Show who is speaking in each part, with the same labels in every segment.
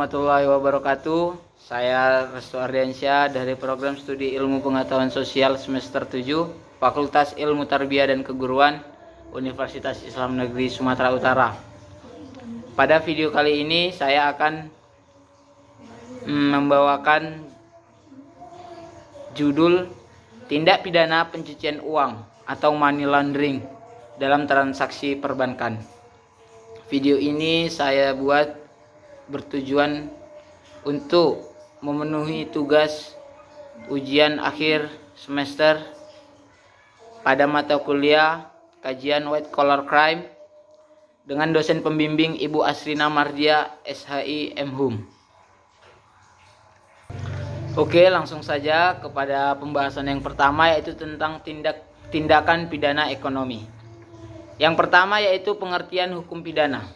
Speaker 1: warahmatullahi wabarakatuh. Saya Restu Ardiansyah dari Program Studi Ilmu Pengetahuan Sosial semester 7, Fakultas Ilmu Tarbiyah dan Keguruan, Universitas Islam Negeri Sumatera Utara. Pada video kali ini saya akan membawakan judul Tindak Pidana Pencucian Uang atau Money Laundering dalam Transaksi Perbankan. Video ini saya buat bertujuan untuk memenuhi tugas ujian akhir semester pada mata kuliah kajian White Collar Crime dengan dosen pembimbing Ibu Asrina Mardia, SHI MHum. Oke, langsung saja kepada pembahasan yang pertama, yaitu tentang tindakan pidana ekonomi. Yang pertama yaitu pengertian hukum pidana.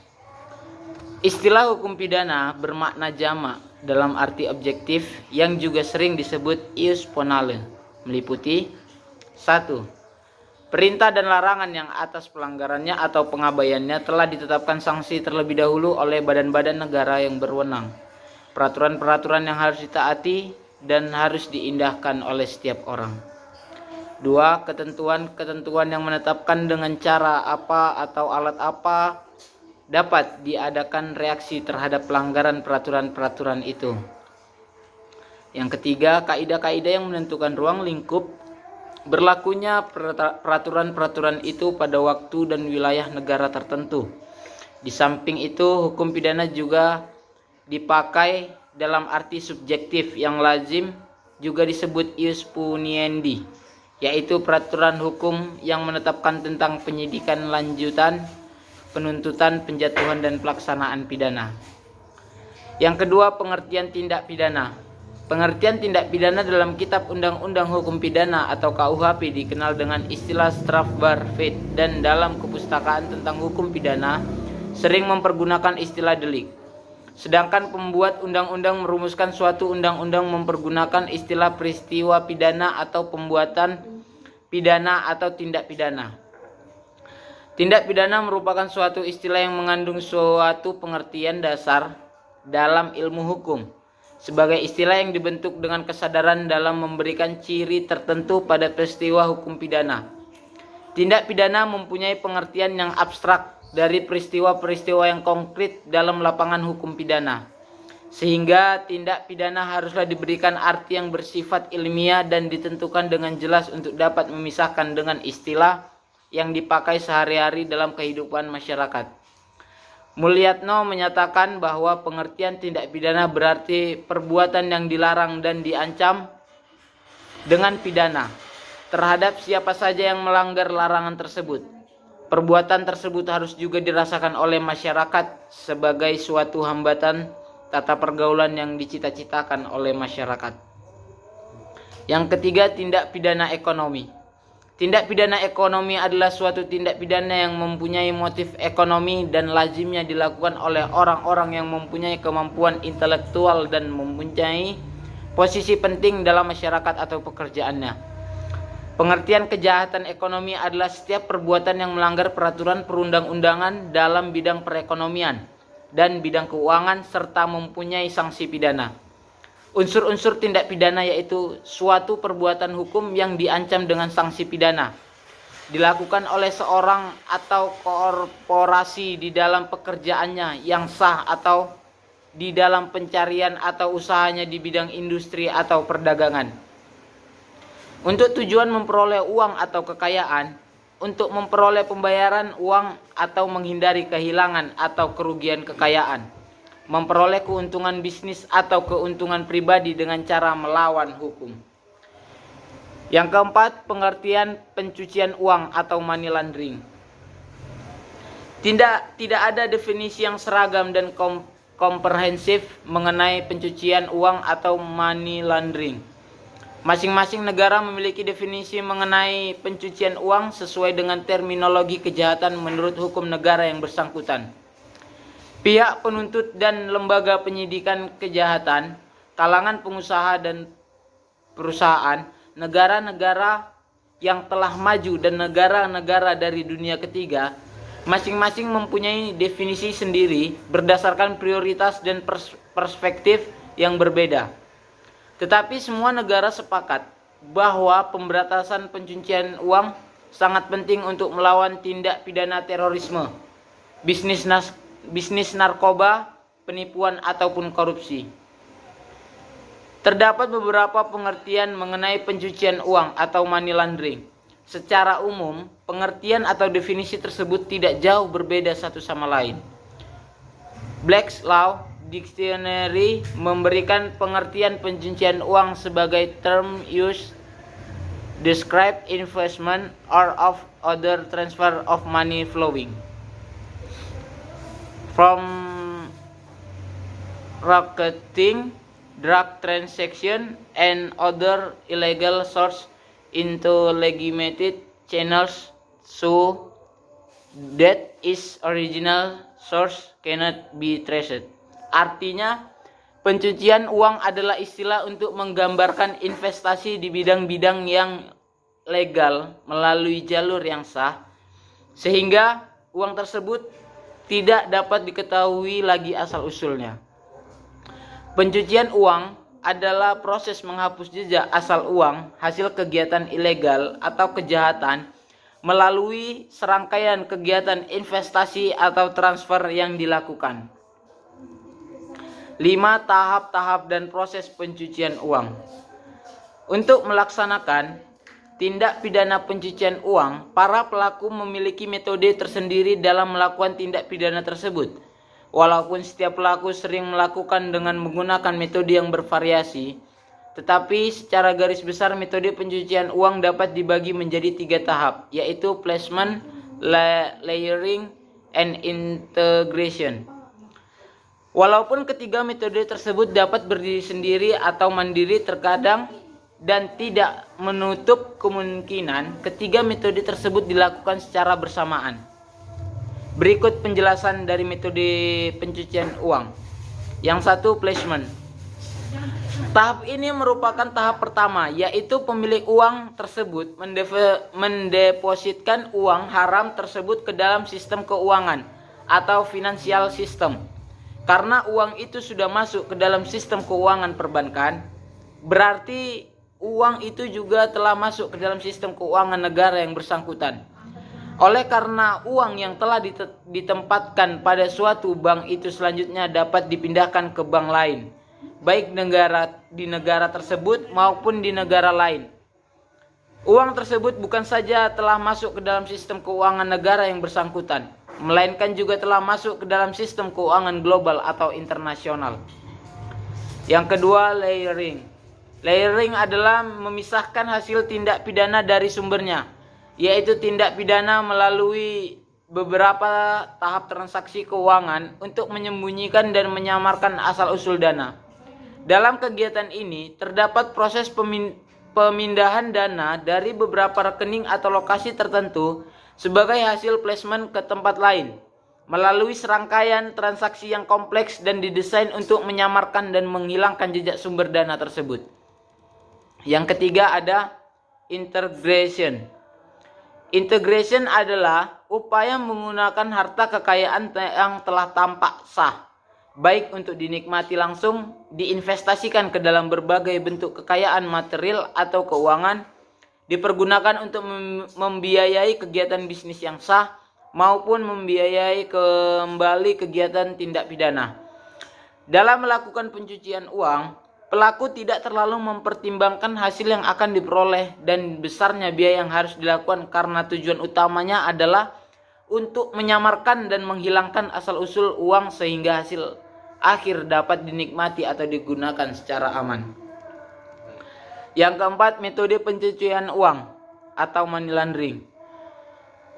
Speaker 1: Istilah hukum pidana bermakna jamak dalam arti objektif yang juga sering disebut ius ponale, meliputi 1. Perintah dan larangan yang atas pelanggarannya atau pengabaiannya telah ditetapkan sanksi terlebih dahulu oleh badan-badan negara yang berwenang. Peraturan-peraturan yang harus ditaati dan harus diindahkan oleh setiap orang. 2. Ketentuan-ketentuan yang menetapkan dengan cara apa atau alat apa dapat diadakan reaksi terhadap pelanggaran peraturan-peraturan itu. Yang ketiga, kaidah-kaidah yang menentukan ruang lingkup berlakunya peraturan-peraturan itu pada waktu dan wilayah negara tertentu. Di samping itu, hukum pidana juga dipakai dalam arti subjektif yang lazim juga disebut ius puniendi, yaitu peraturan hukum yang menetapkan tentang penyidikan lanjutan, penuntutan, penjatuhan, dan pelaksanaan pidana. Yang kedua, pengertian tindak pidana. Pengertian tindak pidana dalam Kitab Undang-Undang Hukum Pidana atau KUHP dikenal dengan istilah strafbarvet, dan dalam kepustakaan tentang hukum pidana sering mempergunakan istilah delik. Sedangkan pembuat undang-undang merumuskan suatu undang-undang mempergunakan istilah peristiwa pidana atau pembuatan pidana atau tindak pidana. Tindak pidana merupakan suatu istilah yang mengandung suatu pengertian dasar dalam ilmu hukum sebagai istilah yang dibentuk dengan kesadaran dalam memberikan ciri tertentu pada peristiwa hukum pidana. Tindak pidana mempunyai pengertian yang abstrak dari peristiwa-peristiwa yang konkret dalam lapangan hukum pidana, sehingga tindak pidana haruslah diberikan arti yang bersifat ilmiah dan ditentukan dengan jelas untuk dapat memisahkan dengan istilah yang dipakai sehari-hari dalam kehidupan masyarakat. Mulyatno menyatakan bahwa pengertian tindak pidana berarti perbuatan yang dilarang dan diancam dengan pidana terhadap siapa saja yang melanggar larangan tersebut. Perbuatan tersebut harus juga dirasakan oleh masyarakat sebagai suatu hambatan tata pergaulan yang dicita-citakan oleh masyarakat. Yang ketiga, tindak pidana ekonomi. Tindak pidana ekonomi adalah suatu tindak pidana yang mempunyai motif ekonomi dan lazimnya dilakukan oleh orang-orang yang mempunyai kemampuan intelektual dan mempunyai posisi penting dalam masyarakat atau pekerjaannya. Pengertian kejahatan ekonomi adalah setiap perbuatan yang melanggar peraturan perundang-undangan dalam bidang perekonomian dan bidang keuangan serta mempunyai sanksi pidana. Unsur-unsur tindak pidana yaitu suatu perbuatan hukum yang diancam dengan sanksi pidana, dilakukan oleh seorang atau korporasi di dalam pekerjaannya yang sah atau di dalam pencarian atau usahanya di bidang industri atau perdagangan. Untuk tujuan memperoleh uang atau kekayaan, untuk memperoleh pembayaran uang atau menghindari kehilangan atau kerugian kekayaan, memperoleh keuntungan bisnis atau keuntungan pribadi dengan cara melawan hukum. Yang keempat, pengertian pencucian uang atau money laundering. Tidak ada definisi yang seragam dan komprehensif mengenai pencucian uang atau money laundering. Masing-masing negara memiliki definisi mengenai pencucian uang sesuai dengan terminologi kejahatan menurut hukum negara yang bersangkutan. Pihak penuntut dan lembaga penyidikan kejahatan, kalangan pengusaha dan perusahaan, negara-negara yang telah maju dan negara-negara dari dunia ketiga Masing-masing mempunyai definisi sendiri berdasarkan prioritas dan perspektif yang berbeda. Tetapi semua negara sepakat bahwa pemberantasan pencucian uang sangat penting untuk melawan tindak pidana terorisme, bisnis narkoba, penipuan ataupun korupsi. Terdapat beberapa pengertian mengenai pencucian uang atau money laundering. Secara umum, pengertian atau definisi tersebut tidak jauh berbeda satu sama lain. Black's Law Dictionary memberikan pengertian pencucian uang sebagai term used describe investment or of other transfer of money flowing from racketeering, drug transaction, and other illegal source into legitimate channels so that its original source cannot be traced. Artinya, pencucian uang adalah istilah untuk menggambarkan investasi di bidang-bidang yang legal melalui jalur yang sah, sehingga uang tersebut tidak dapat diketahui lagi asal-usulnya. Pencucian uang adalah proses menghapus jejak asal uang hasil kegiatan ilegal atau kejahatan melalui serangkaian kegiatan investasi atau transfer yang dilakukan. 5 tahap-tahap dan proses pencucian uang. Untuk melaksanakan tindak pidana pencucian uang, para pelaku memiliki metode tersendiri dalam melakukan tindak pidana tersebut. Walaupun setiap pelaku sering melakukan dengan menggunakan metode yang bervariasi, tetapi secara garis besar metode pencucian uang dapat dibagi menjadi 3 tahap, yaitu placement, layering, and integration. Walaupun ketiga metode tersebut dapat berdiri sendiri atau mandiri terkadang dan tidak menutup kemungkinan ketiga metode tersebut dilakukan secara bersamaan. Berikut penjelasan dari metode pencucian uang. Yang satu, placement. Tahap ini merupakan tahap pertama, yaitu pemilik uang tersebut mendepositkan uang haram tersebut ke dalam sistem keuangan atau financial system. Karena uang itu sudah masuk ke dalam sistem keuangan perbankan, berarti uang itu juga telah masuk ke dalam sistem keuangan negara yang bersangkutan. Oleh karena uang yang telah ditempatkan pada suatu bank itu selanjutnya dapat dipindahkan ke bank lain, baik di negara tersebut maupun di negara lain. Uang tersebut bukan saja telah masuk ke dalam sistem keuangan negara yang bersangkutan, melainkan juga telah masuk ke dalam sistem keuangan global atau internasional. Yang kedua, layering. Layering adalah memisahkan hasil tindak pidana dari sumbernya, yaitu tindak pidana melalui beberapa tahap transaksi keuangan untuk menyembunyikan dan menyamarkan asal-usul dana. Dalam kegiatan ini terdapat proses pemindahan dana dari beberapa rekening atau lokasi tertentu sebagai hasil placement ke tempat lain melalui serangkaian transaksi yang kompleks dan didesain untuk menyamarkan dan menghilangkan jejak sumber dana tersebut. Yang ketiga ada integration. Integration adalah upaya menggunakan harta kekayaan yang telah tampak sah, baik untuk dinikmati langsung, diinvestasikan ke dalam berbagai bentuk kekayaan material atau keuangan, dipergunakan untuk membiayai kegiatan bisnis yang sah, maupun membiayai kembali kegiatan tindak pidana. Dalam melakukan pencucian uang, pelaku tidak terlalu mempertimbangkan hasil yang akan diperoleh dan besarnya biaya yang harus dilakukan karena tujuan utamanya adalah untuk menyamarkan dan menghilangkan asal-usul uang sehingga hasil akhir dapat dinikmati atau digunakan secara aman. Yang keempat, metode pencucian uang atau money laundering.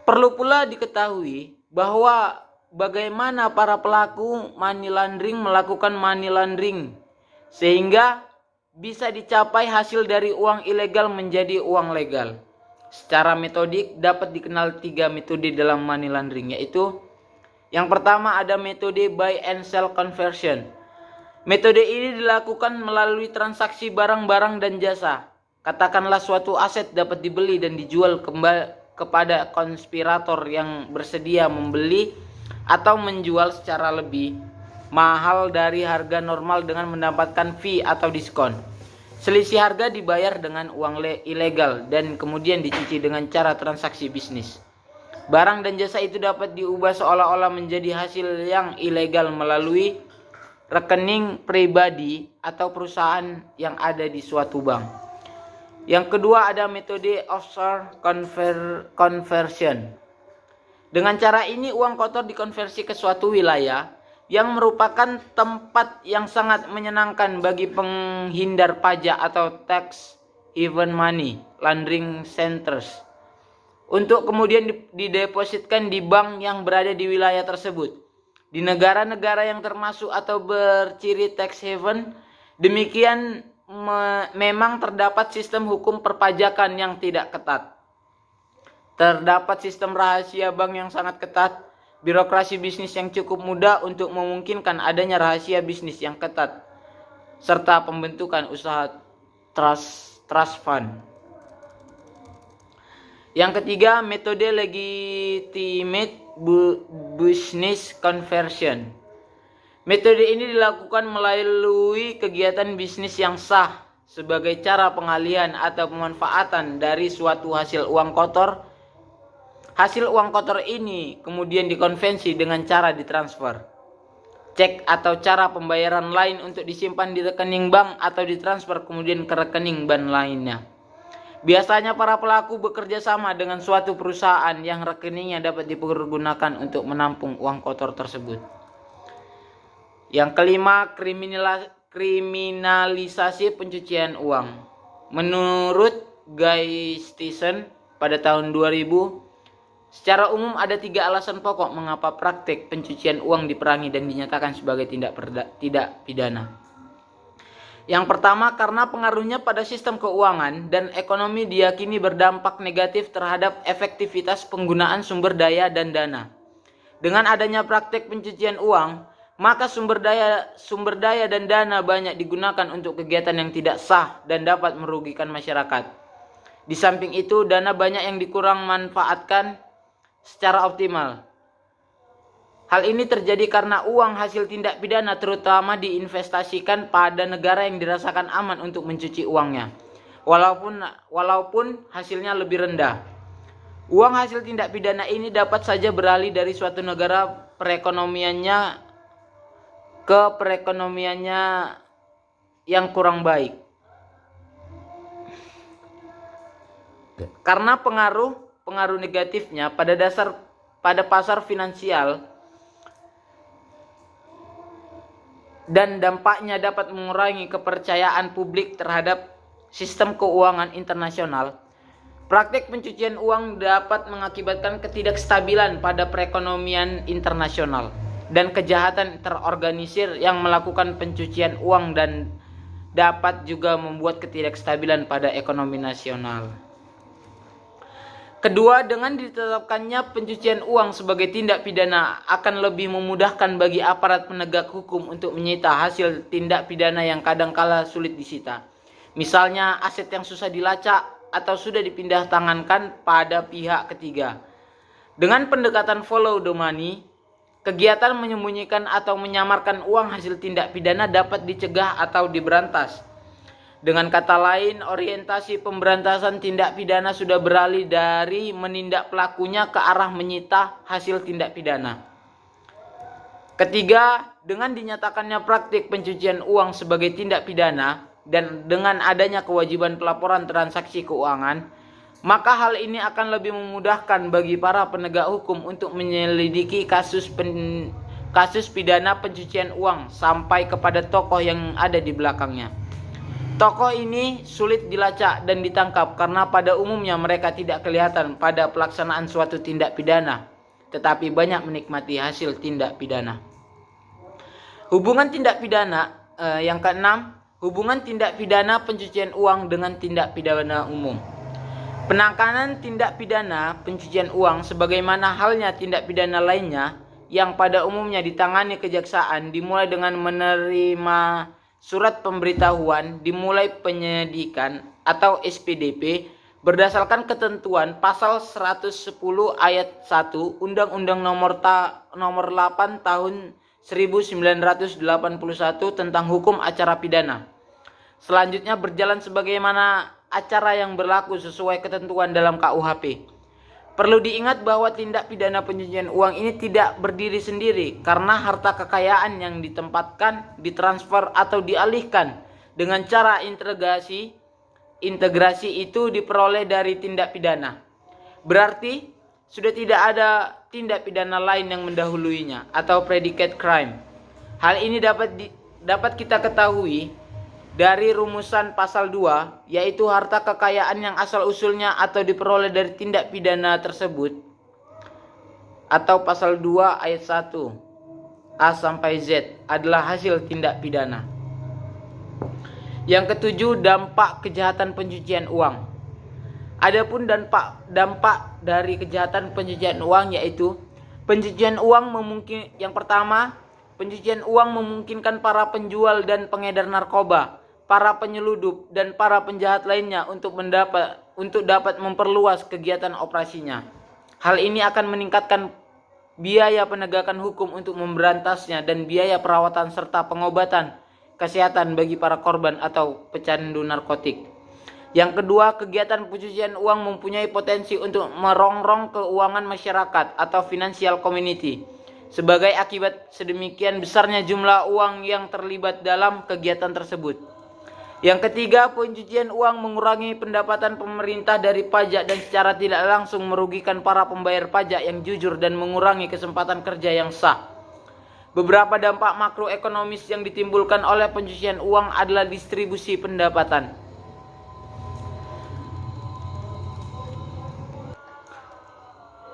Speaker 1: Perlu pula diketahui bahwa bagaimana para pelaku money laundering melakukan money laundering sehingga bisa dicapai hasil dari uang ilegal menjadi uang legal. Secara metodik dapat dikenal 3 metode dalam money laundering, yaitu yang pertama ada metode buy and sell conversion. Metode ini dilakukan melalui transaksi barang-barang dan jasa. Katakanlah suatu aset dapat dibeli dan dijual kepada konspirator yang bersedia membeli atau menjual secara lebih mahal dari harga normal dengan mendapatkan fee atau diskon. Selisih harga dibayar dengan uang ilegal dan kemudian dicuci dengan cara transaksi bisnis. Barang dan jasa itu dapat diubah seolah-olah menjadi hasil yang ilegal melalui rekening pribadi atau perusahaan yang ada di suatu bank. Yang kedua ada metode offshore conversion. Dengan cara ini uang kotor dikonversi ke suatu wilayah yang merupakan tempat yang sangat menyenangkan bagi penghindar pajak atau tax haven money laundering centers untuk kemudian didepositkan di bank yang berada di wilayah tersebut. Di negara-negara yang termasuk atau berciri tax haven, demikian memang terdapat sistem hukum perpajakan yang tidak ketat. Terdapat sistem rahasia bank yang sangat ketat, birokrasi bisnis yang cukup mudah untuk memungkinkan adanya rahasia bisnis yang ketat, serta pembentukan usaha trust fund. Yang ketiga, metode legitimate business conversion. Metode ini dilakukan melalui kegiatan bisnis yang sah sebagai cara pengalihan atau pemanfaatan dari suatu hasil uang kotor. Hasil uang kotor ini kemudian dikonversi dengan cara ditransfer, cek atau cara pembayaran lain untuk disimpan di rekening bank atau ditransfer kemudian ke rekening bank lainnya. Biasanya para pelaku bekerja sama dengan suatu perusahaan yang rekeningnya dapat dipergunakan untuk menampung uang kotor tersebut. Yang kelima, kriminalisasi pencucian uang. Menurut Guy Stisson pada tahun 2000, secara umum ada 3 alasan pokok mengapa praktik pencucian uang diperangi dan dinyatakan sebagai tidak pidana. Yang pertama, karena pengaruhnya pada sistem keuangan dan ekonomi diyakini berdampak negatif terhadap efektivitas penggunaan sumber daya dan dana. Dengan adanya praktik pencucian uang, maka sumber daya dan dana banyak digunakan untuk kegiatan yang tidak sah dan dapat merugikan masyarakat. Di samping itu, dana banyak yang dikurang manfaatkan secara optimal. Hal ini terjadi karena uang hasil tindak pidana terutama diinvestasikan pada negara yang dirasakan aman untuk mencuci uangnya, walaupun hasilnya lebih rendah. Uang hasil tindak pidana ini dapat saja beralih dari suatu negara ke perekonomiannya yang kurang baik. Karena pengaruh negatifnya pada pasar finansial dan dampaknya dapat mengurangi kepercayaan publik terhadap sistem keuangan internasional. Praktik pencucian uang dapat mengakibatkan ketidakstabilan pada perekonomian internasional dan kejahatan terorganisir yang melakukan pencucian uang dan dapat juga membuat ketidakstabilan pada ekonomi nasional. Kedua, dengan ditetapkannya pencucian uang sebagai tindak pidana akan lebih memudahkan bagi aparat penegak hukum untuk menyita hasil tindak pidana yang kadangkala sulit disita. Misalnya aset yang susah dilacak atau sudah dipindah tangankan pada pihak ketiga. Dengan pendekatan follow the money, kegiatan menyembunyikan atau menyamarkan uang hasil tindak pidana dapat dicegah atau diberantas. Dengan kata lain, orientasi pemberantasan tindak pidana sudah beralih dari menindak pelakunya ke arah menyita hasil tindak pidana. Ketiga, dengan dinyatakannya praktik pencucian uang sebagai tindak pidana dan dengan adanya kewajiban pelaporan transaksi keuangan, maka hal ini akan lebih memudahkan bagi para penegak hukum untuk menyelidiki kasus pidana pencucian uang sampai kepada tokoh yang ada di belakangnya. Tokoh ini sulit dilacak dan ditangkap karena pada umumnya mereka tidak kelihatan pada pelaksanaan suatu tindak pidana, tetapi banyak menikmati hasil tindak pidana. Hubungan tindak pidana yang keenam, hubungan tindak pidana pencucian uang dengan tindak pidana umum. Penanganan tindak pidana pencucian uang sebagaimana halnya tindak pidana lainnya yang pada umumnya ditangani kejaksaan dimulai dengan menerima surat pemberitahuan dimulai penyidikan atau SPDP Berdasarkan ketentuan pasal 110 ayat 1 Undang-Undang nomor 8 tahun 1981 tentang hukum acara pidana. Selanjutnya berjalan sebagaimana acara yang berlaku sesuai ketentuan dalam KUHP. Perlu diingat bahwa tindak pidana pencucian uang ini tidak berdiri sendiri karena harta kekayaan yang ditempatkan, ditransfer atau dialihkan dengan cara integrasi itu diperoleh dari tindak pidana. Berarti sudah tidak ada tindak pidana lain yang mendahuluinya atau predicate crime. Hal ini dapat kita ketahui dari rumusan pasal 2, yaitu harta kekayaan yang asal-usulnya atau diperoleh dari tindak pidana tersebut, atau pasal 2 ayat 1 A sampai Z adalah hasil tindak pidana. Yang ketujuh, dampak kejahatan pencucian uang. Adapun dampak dari kejahatan pencucian uang yaitu pencucian uang yang pertama, pencucian uang memungkinkan para penjual dan pengedar narkoba, para penyeludup dan para penjahat lainnya untuk dapat memperluas kegiatan operasinya. Hal ini akan meningkatkan biaya penegakan hukum untuk memberantasnya dan biaya perawatan serta pengobatan kesehatan bagi para korban atau pecandu narkotik. Yang kedua, kegiatan pencucian uang mempunyai potensi untuk merongrong keuangan masyarakat atau financial community sebagai akibat sedemikian besarnya jumlah uang yang terlibat dalam kegiatan tersebut. Yang ketiga, pencucian uang mengurangi pendapatan pemerintah dari pajak dan secara tidak langsung merugikan para pembayar pajak yang jujur dan mengurangi kesempatan kerja yang sah. Beberapa dampak makroekonomis yang ditimbulkan oleh pencucian uang adalah distribusi pendapatan.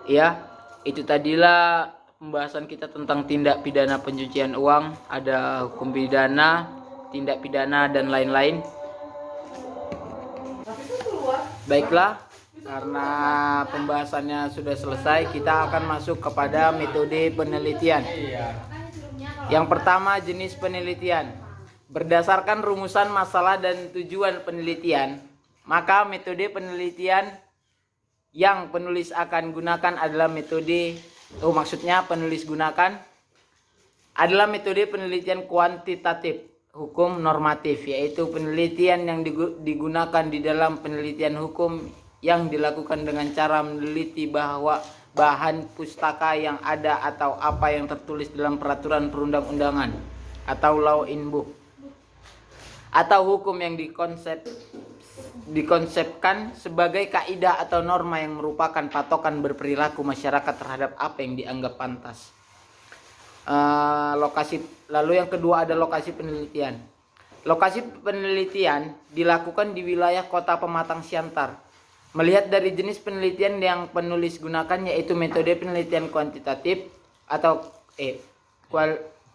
Speaker 1: Ya, itu tadilah pembahasan kita tentang tindak pidana pencucian uang. Ada hukum pidana, tindak pidana, dan lain-lain. Baiklah, karena pembahasannya sudah selesai, kita akan masuk kepada metode penelitian. Yang pertama, jenis penelitian. Berdasarkan rumusan masalah dan tujuan penelitian, maka metode penelitian yang penulis akan gunakan adalah penulis gunakan adalah metode penelitian kuantitatif hukum normatif, yaitu penelitian yang digunakan di dalam penelitian hukum yang dilakukan dengan cara meneliti bahwa bahan pustaka yang ada atau apa yang tertulis dalam peraturan perundang-undangan atau law in book atau hukum yang dikonsepkan sebagai kaidah atau norma yang merupakan patokan berperilaku masyarakat terhadap apa yang dianggap pantas. Lalu yang kedua ada lokasi penelitian. Lokasi penelitian dilakukan di wilayah Kota Pematang Siantar. Melihat dari jenis penelitian yang penulis gunakan, yaitu metode penelitian kuantitatif atau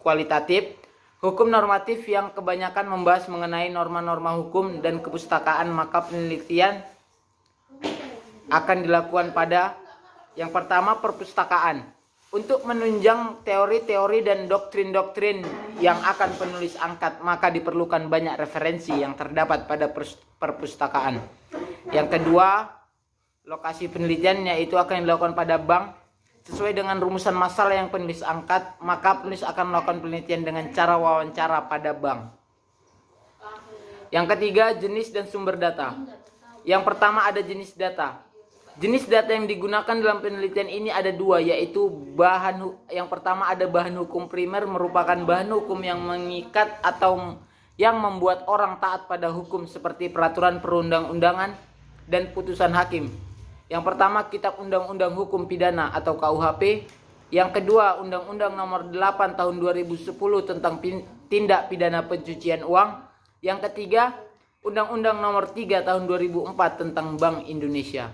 Speaker 1: kualitatif, hukum normatif yang kebanyakan membahas mengenai norma-norma hukum dan kepustakaan, maka penelitian akan dilakukan pada yang pertama perpustakaan. Untuk menunjang teori-teori dan doktrin-doktrin yang akan penulis angkat, maka diperlukan banyak referensi yang terdapat pada perpustakaan. Yang kedua, lokasi penelitian yaitu akan dilakukan pada bank. Sesuai dengan rumusan masalah yang penulis angkat, maka penulis akan melakukan penelitian dengan cara wawancara pada bank. Yang ketiga, jenis dan sumber data. Yang pertama ada jenis data. Jenis data yang digunakan dalam penelitian ini ada dua, yaitu yang pertama ada bahan hukum primer, merupakan bahan hukum yang mengikat atau yang membuat orang taat pada hukum seperti peraturan perundang-undangan dan putusan hakim. Yang pertama Kitab Undang-Undang Hukum Pidana atau KUHP. Yang kedua Undang-Undang nomor 8 tahun 2010 tentang tindak pidana pencucian uang. Yang ketiga Undang-Undang nomor 3 tahun 2004 tentang Bank Indonesia.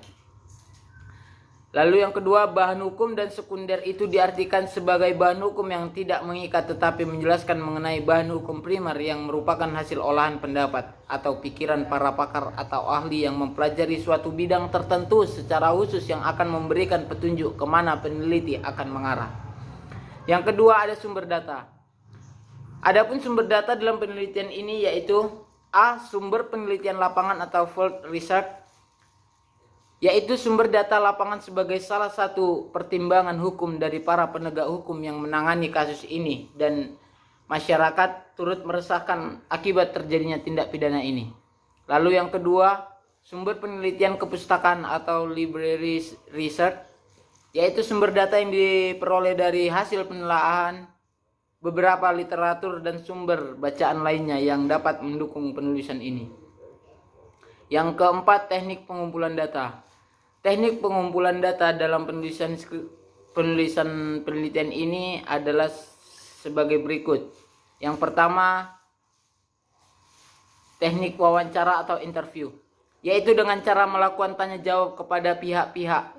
Speaker 1: Lalu yang kedua, bahan hukum dan sekunder itu diartikan sebagai bahan hukum yang tidak mengikat tetapi menjelaskan mengenai bahan hukum primer yang merupakan hasil olahan pendapat atau pikiran para pakar atau ahli yang mempelajari suatu bidang tertentu secara khusus yang akan memberikan petunjuk kemana peneliti akan mengarah. Yang kedua ada sumber data. Adapun sumber data dalam penelitian ini yaitu A. Sumber penelitian lapangan atau field research. yaitu sumber data lapangan sebagai salah satu pertimbangan hukum dari para penegak hukum yang menangani kasus ini, dan masyarakat turut meresahkan akibat terjadinya tindak pidana ini. Lalu yang kedua, sumber penelitian kepustakaan atau library research, yaitu sumber data yang diperoleh dari hasil penelaahan beberapa literatur dan sumber bacaan lainnya yang dapat mendukung penulisan ini. Yang keempat, teknik pengumpulan data. Teknik pengumpulan data dalam penulisan penelitian ini adalah sebagai berikut. Yang pertama, teknik wawancara atau interview, yaitu dengan cara melakukan tanya jawab kepada pihak-pihak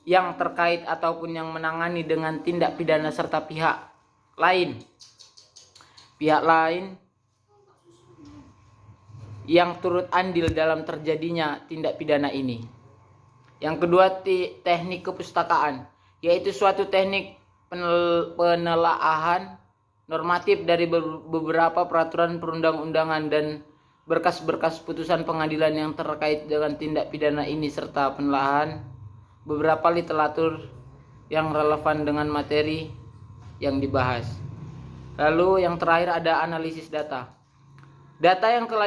Speaker 1: yang terkait ataupun yang menangani dengan tindak pidana serta pihak lain yang turut andil dalam terjadinya tindak pidana ini. Yang kedua, teknik kepustakaan, yaitu suatu teknik penelaahan normatif dari beberapa peraturan perundang-undangan dan berkas-berkas putusan pengadilan yang terkait dengan tindak pidana ini serta penelaahan beberapa literatur yang relevan dengan materi yang dibahas. Lalu yang terakhir ada analisis data. Data yang telah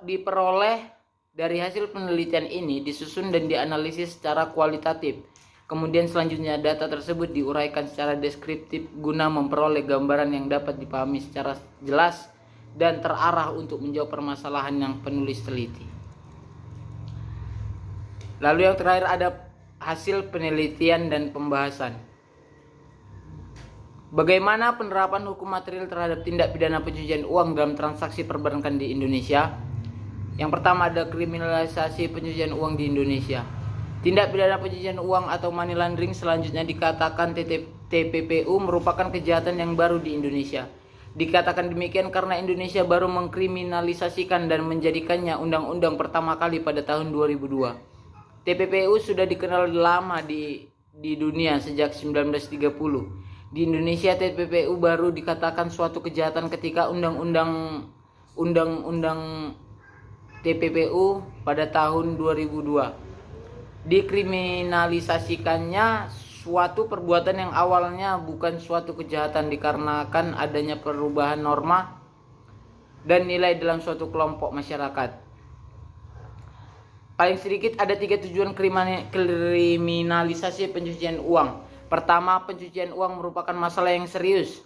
Speaker 1: diperoleh dari hasil penelitian ini disusun dan dianalisis secara kualitatif. Kemudian selanjutnya data tersebut diuraikan secara deskriptif guna memperoleh gambaran yang dapat dipahami secara jelas dan terarah untuk menjawab permasalahan yang penulis teliti. Lalu yang terakhir ada hasil penelitian dan pembahasan. Bagaimana penerapan hukum material terhadap tindak pidana pencucian uang dalam transaksi perbankan di Indonesia? Yang pertama ada kriminalisasi pencucian uang di Indonesia. Tindak pidana pencucian uang atau money laundering selanjutnya dikatakan TPPU merupakan kejahatan yang baru di Indonesia. Dikatakan demikian karena Indonesia baru mengkriminalisasikan dan menjadikannya undang-undang pertama kali pada tahun 2002. TPPU sudah dikenal lama di dunia sejak 1930. Di Indonesia TPPU baru dikatakan suatu kejahatan ketika undang-undang TPPU pada tahun 2002 dikriminalisasikannya suatu perbuatan yang awalnya bukan suatu kejahatan dikarenakan adanya perubahan norma dan nilai dalam suatu kelompok masyarakat. Paling sedikit ada 3 tujuan kriminalisasi pencucian uang. Pertama, pencucian uang merupakan masalah yang serius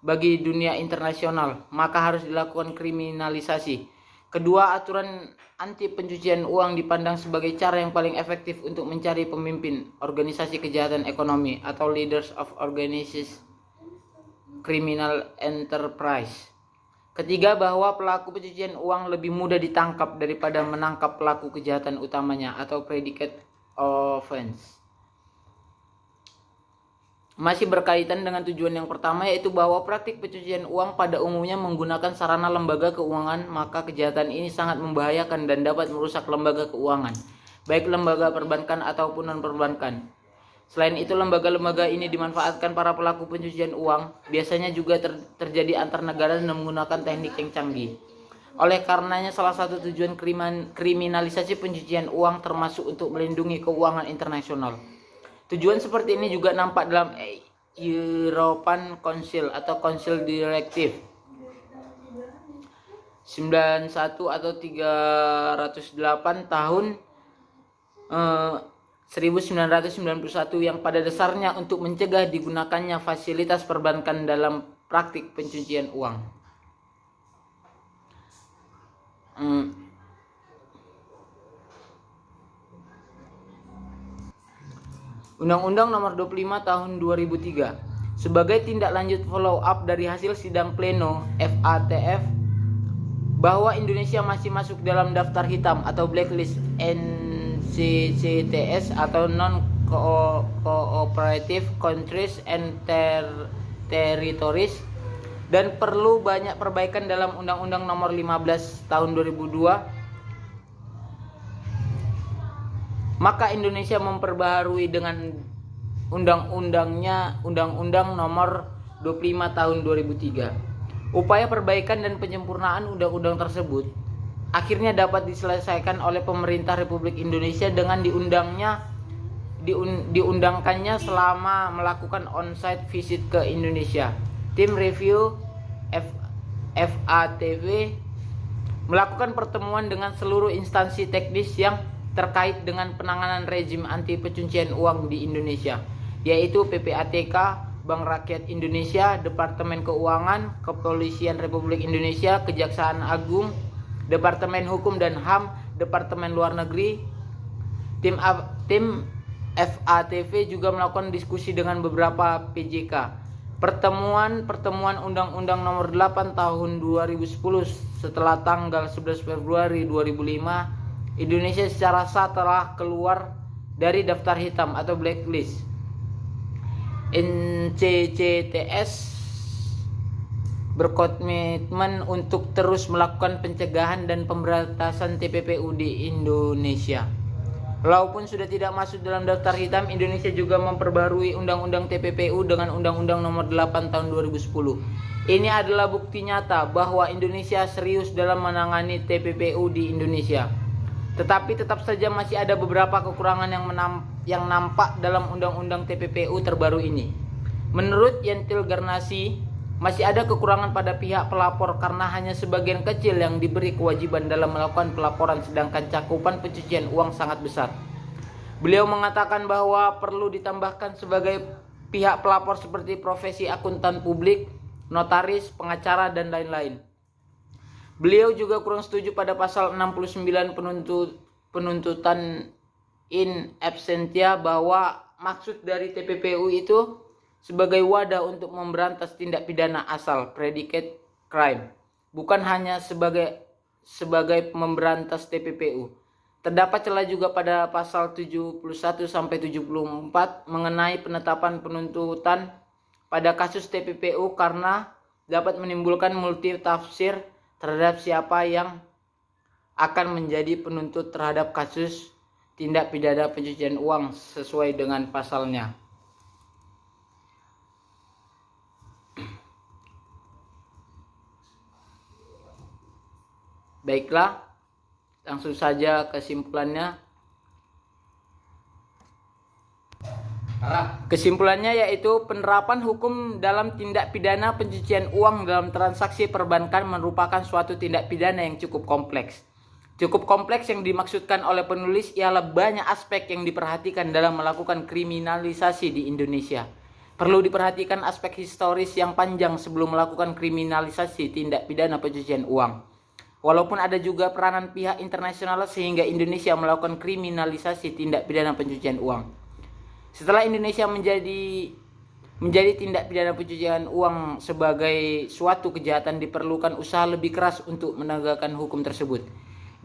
Speaker 1: bagi dunia internasional, maka harus dilakukan kriminalisasi. Kedua, aturan anti pencucian uang dipandang sebagai cara yang paling efektif untuk mencari pemimpin organisasi kejahatan ekonomi atau leaders of organized criminal enterprise. Ketiga, bahwa pelaku pencucian uang lebih mudah ditangkap daripada menangkap pelaku kejahatan utamanya atau predicate offense. Masih berkaitan dengan tujuan yang pertama, yaitu bahwa praktik pencucian uang pada umumnya menggunakan sarana lembaga keuangan, maka kejahatan ini sangat membahayakan dan dapat merusak lembaga keuangan, baik lembaga perbankan ataupun non-perbankan. Selain itu, lembaga-lembaga ini dimanfaatkan para pelaku pencucian uang, biasanya juga terjadi antar negara dan menggunakan teknik yang canggih. Oleh karenanya, salah satu tujuan kriminalisasi pencucian uang termasuk untuk melindungi keuangan internasional. Tujuan seperti ini juga nampak dalam European Council atau Council Directive 91 atau 308 tahun 1991 yang pada dasarnya untuk mencegah digunakannya fasilitas perbankan dalam praktik pencucian uang. Undang-Undang Nomor 25 Tahun 2003 sebagai tindak lanjut follow up dari hasil sidang pleno FATF bahwa Indonesia masih masuk dalam daftar hitam atau blacklist NCCTS atau non cooperative countries and territories dan perlu banyak perbaikan dalam Undang-Undang Nomor 15 Tahun 2002. Maka Indonesia memperbaharui dengan Undang-Undang Nomor 25 Tahun 2003. Upaya perbaikan dan penyempurnaan undang-undang tersebut akhirnya dapat diselesaikan oleh pemerintah Republik Indonesia dengan diundangkannya selama melakukan on-site visit ke Indonesia. Tim review FATV melakukan pertemuan dengan seluruh instansi teknis yang terkait dengan penanganan rezim anti pencucian uang di Indonesia, yaitu PPATK, Bank Rakyat Indonesia, Departemen Keuangan, Kepolisian Republik Indonesia, Kejaksaan Agung, Departemen Hukum dan HAM, Departemen Luar Negeri. Tim FATV juga melakukan diskusi dengan beberapa PJK. Pertemuan Undang-Undang Nomor 8 Tahun 2010 setelah tanggal 11 Februari 2005, Indonesia secara sah telah keluar dari daftar hitam atau blacklist NCCTS, berkomitmen untuk terus melakukan pencegahan dan pemberantasan TPPU di Indonesia. Walaupun sudah tidak masuk dalam daftar hitam, Indonesia juga memperbarui Undang-Undang TPPU dengan Undang-Undang Nomor 8 Tahun 2010. Ini adalah bukti nyata bahwa Indonesia serius dalam menangani TPPU di Indonesia. Tetapi tetap saja masih ada beberapa kekurangan yang nampak dalam Undang-Undang TPPU terbaru ini. Menurut Yentil Garnasi, masih ada kekurangan pada pihak pelapor karena hanya sebagian kecil yang diberi kewajiban dalam melakukan pelaporan, sedangkan cakupan pencucian uang sangat besar. Beliau mengatakan bahwa perlu ditambahkan sebagai pihak pelapor seperti profesi akuntan publik, notaris, pengacara, dan lain-lain. Beliau juga kurang setuju pada pasal 69 penuntutan in absentia bahwa maksud dari TPPU itu sebagai wadah untuk memberantas tindak pidana asal predicate crime, bukan hanya sebagai memberantas TPPU. Terdapat celah juga pada pasal 71 sampai 74 mengenai penetapan penuntutan pada kasus TPPU karena dapat menimbulkan multi tafsir terhadap siapa yang akan menjadi penuntut terhadap kasus tindak pidana pencucian uang sesuai dengan pasalnya. Baiklah, langsung saja kesimpulannya. Kesimpulannya yaitu penerapan hukum dalam tindak pidana pencucian uang dalam transaksi perbankan merupakan suatu tindak pidana yang cukup kompleks. Cukup kompleks yang dimaksudkan oleh penulis ialah banyak aspek yang diperhatikan dalam melakukan kriminalisasi di Indonesia. Perlu diperhatikan aspek historis yang panjang sebelum melakukan kriminalisasi tindak pidana pencucian uang. Walaupun ada juga peranan pihak internasional sehingga Indonesia melakukan kriminalisasi tindak pidana pencucian uang. Setelah Indonesia menjadi tindak pidana pencucian uang sebagai suatu kejahatan, diperlukan usaha lebih keras untuk menegakkan hukum tersebut.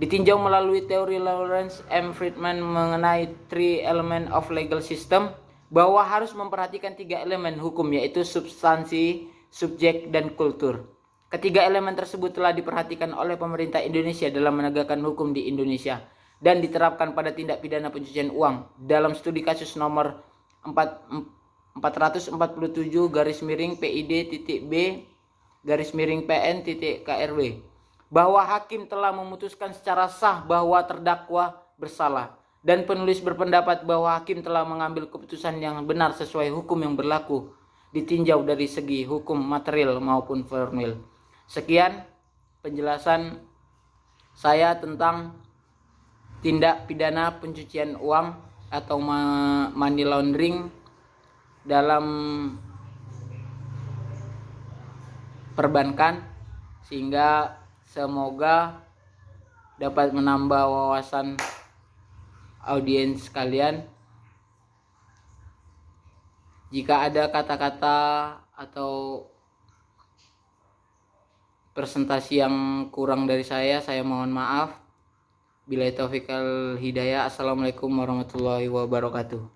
Speaker 1: Ditinjau melalui teori Lawrence M. Friedman mengenai three element of legal system, bahwa harus memperhatikan 3 elemen hukum, yaitu substansi, subjek, dan kultur. Ketiga elemen tersebut telah diperhatikan oleh pemerintah Indonesia dalam menegakkan hukum di Indonesia dan diterapkan pada tindak pidana pencucian uang dalam studi kasus nomor 447-PID.B-PN.KRW bahwa hakim telah memutuskan secara sah bahwa terdakwa bersalah, dan penulis berpendapat bahwa hakim telah mengambil keputusan yang benar sesuai hukum yang berlaku ditinjau dari segi hukum material maupun formil. Sekian penjelasan saya tentang tindak pidana pencucian uang atau money laundering dalam perbankan, sehingga semoga dapat menambah wawasan audiens kalian. Jika ada kata-kata atau presentasi yang kurang dari saya mohon maaf. Billahi taufiq wal hidayah. Assalamualaikum warahmatullahi wabarakatuh.